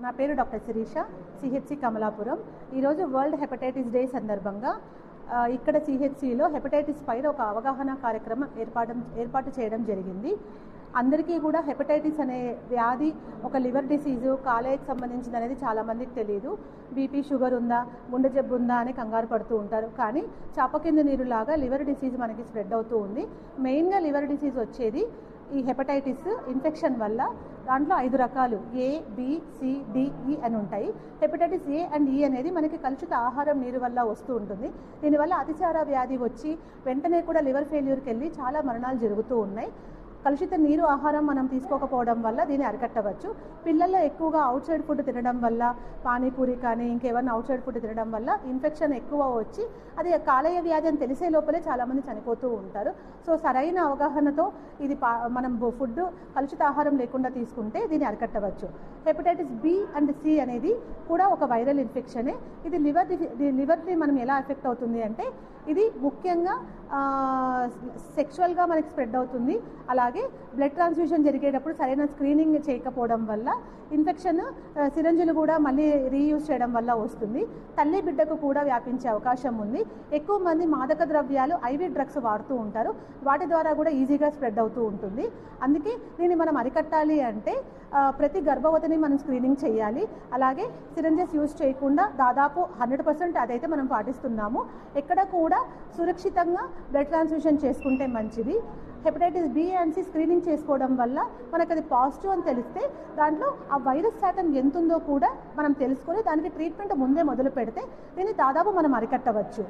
నా పేరు doctor Sirisha, CHC Kamalapuram. ఈరోజు వరల్డ్ హెపటైటిస్ డే సందర్భంగా ఇక్కడ సిహెచ్సిలో హెపటైటిస్ పైన ఒక అవగాహన కార్యక్రమం ఏర్పాటు చేయడం జరిగింది. అందరికీ కూడా హెపటైటిస్ అనే వ్యాధి ఒక లివర్ డిసీజు, కాలేయకు సంబంధించింది అనేది చాలామందికి తెలియదు. బీపీ, షుగర్ ఉందా, గుండె జబ్బు ఉందా అని కంగారు పడుతూ ఉంటారు. కానీ చాప కింద నీరులాగా లివర్ డిసీజ్ మనకి స్ప్రెడ్ అవుతూ ఉంది. మెయిన్గా లివర్ డిసీజ్ వచ్చేది ఈ హెపటైటిస్ ఇన్ఫెక్షన్ వల్ల. దాంట్లో 5 రకాలు A, B, C, D, E అని ఉంటాయి. హెపటైటిస్ A అండ్ E అనేది మనకి కలుషిత ఆహారం, నీరు వల్ల వస్తూ ఉంటుంది. దీనివల్ల అతిసార వ్యాధి వచ్చి వెంటనే కూడా లివర్ ఫెయిల్యూర్కి వెళ్ళి చాలా మరణాలు జరుగుతూ ఉన్నాయి. కలుషిత నీరు, ఆహారం మనం తీసుకోకపోవడం వల్ల దీన్ని అరికట్టవచ్చు. పిల్లల్లో ఎక్కువగా అవుట్ సైడ్ ఫుడ్ తినడం వల్ల, పానీపూరి కానీ ఇంకేమన్నా అవుట్ సైడ్ ఫుడ్ తినడం వల్ల ఇన్ఫెక్షన్ ఎక్కువ వచ్చి అది కాలేయ వ్యాధి అని తెలిసే లోపలే చాలామంది చనిపోతూ ఉంటారు. సో సరైన అవగాహనతో ఇది మనం ఫుడ్ కలుషిత ఆహారం లేకుండా తీసుకుంటే దీన్ని అరికట్టవచ్చు. హెపటైటిస్ B అండ్ C అనేది కూడా ఒక వైరల్ ఇన్ఫెక్షనే. ఇది లివర్ని మనం ఎలా ఎఫెక్ట్ అవుతుంది అంటే ఇది ముఖ్యంగా సెక్షువల్గా మనకి స్ప్రెడ్ అవుతుంది. అలాగే బ్లడ్ ట్రాన్స్ఫ్యూషన్ జరిగేటప్పుడు సరైన స్క్రీనింగ్ చేయకపోవడం వల్ల ఇన్ఫెక్షన్, సిరంజులు కూడా మళ్ళీ రీయూజ్ చేయడం వల్ల వస్తుంది. తల్లి బిడ్డకు కూడా వ్యాపించే అవకాశం ఉంది. ఎక్కువ మంది మాదక ద్రవ్యాలు, IV డ్రగ్స్ వాడుతూ ఉంటారు. వాటి ద్వారా కూడా ఈజీగా స్ప్రెడ్ అవుతూ ఉంటుంది. అందుకే దీన్ని మనం అరికట్టాలి అంటే ప్రతి గర్భవతిని మనం స్క్రీనింగ్ చేయాలి. అలాగే సిరంజెస్ యూజ్ చేయకుండా దాదాపు 100% అదైతే మనం పాటిస్తున్నాము. ఎక్కడ కూడా సురక్షితంగా బ్లడ్ ట్రాన్స్ఫ్యూషన్ చేసుకుంటే మంచిది. Hepatitis B and C screening చేసుకోవడం వల్ల మనకు అది పాజిటివ్ అని తెలిస్తే దాంట్లో ఆ వైరస్ శాతం ఎంత ఉందో కూడా మనం తెలుసుకొని దానికి ట్రీట్మెంట్ ముందే మొదలు పెడితే దీన్ని దాదాపు మనం అరికట్టవచ్చు.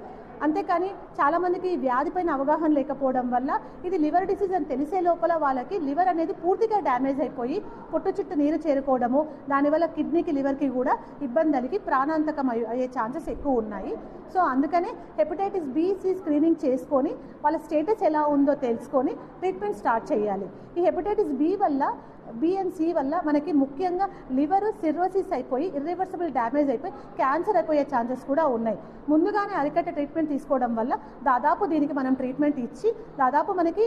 అంతేకాని చాలామందికి ఈ వ్యాధిపైన అవగాహన లేకపోవడం వల్ల ఇది లివర్ డిసీజ్ అని తెలిసే లోపల వాళ్ళకి లివర్ అనేది పూర్తిగా డ్యామేజ్ అయిపోయి పొట్టు చుట్టూ నీరు చేరుకోవడము, దానివల్ల కిడ్నీకి, లివర్కి కూడా ఇబ్బంది కలిగి ప్రాణాంతకం అయ్యే ఛాన్సెస్ ఎక్కువ ఉన్నాయి. సో అందుకనే హెపటైటిస్ B, C స్క్రీనింగ్ చేసుకొని వాళ్ళ స్టేటస్ ఎలా ఉందో తెలుసుకొని ట్రీట్మెంట్ స్టార్ట్ చేయాలి. ఈ హెపటైటిస్ B అండ్ C వల్ల మనకి ముఖ్యంగా లివర్ సిర్రోసిస్ అయిపోయి ఇర్రివర్సిబుల్ డ్యామేజ్ అయిపోయి క్యాన్సర్ అయిపోయే ఛాన్సెస్ కూడా ఉన్నాయి. ముందుగానే అరికట్టే ట్రీట్మెంట్ తీసుకోవడం వల్ల దాదాపు దీనికి మనం ట్రీట్మెంట్ ఇచ్చి దాదాపు మనకి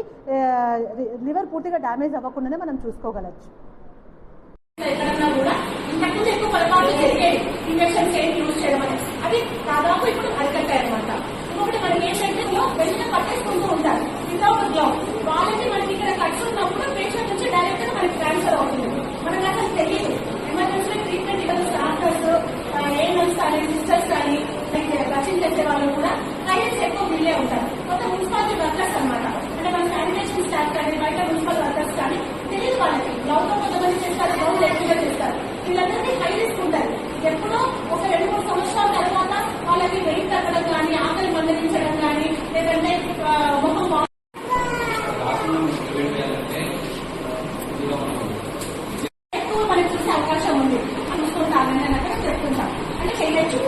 లివర్ పూర్తిగా డ్యామేజ్ అవ్వకుండానే మనం చూసుకోగలచ్చు. అది దాదాపు ఇప్పుడు అరికట్టాయి అనమాట. ఇంకొకటి మనకి ఏంటంటే వెంటనే పట్టేసుకుంటూ ఉంటారు వితౌట్ గ్లౌ. వాళ్ళకి మనకి ఇక్కడ కట్స్ ఉన్నప్పుడు పేషెంట్ నుంచి డైరెక్ట్ గా మనకి ట్రాన్స్ఫర్ అవుతుంది. మనకు అసలు తెలియదు. ఎమర్జెన్సీ ట్రీట్మెంట్ ఇవ్వడం డాక్టర్స్, ANMs కానీ, సిస్టర్స్ కానీ, రచింగ్ చేసే వాళ్ళు కూడా క్లయింట్స్ ఎక్కువ వీళ్ళే ఉంటారు. కొత్త మున్సిపాలిటీ వర్కర్స్ అనమాట. అంటే మన శానిటేషన్ స్టాఫ్ కానీ, బయట మున్సిపల్ వర్కర్స్ కానీ తెలియదు వాళ్ళకి. గ్లౌతో కొంతమంది చేస్తారు, గ్లౌ ఎక్కువగా చేస్తారు. వీళ్ళందరినీ హై తీసుకుంటారు. ఎప్పుడో ఒక 2-3 సంవత్సరాల తర్వాత వాళ్ళకి వెయిట్ తగ్గడం కానీ, ఆకలి మందలించడం కానీ, లేదంటే ముఖం ఎక్కువ మనకి చూసే అవకాశం ఉంది. చూసుకుంటామని చెప్తుంటాం. అంటే చేయొచ్చు.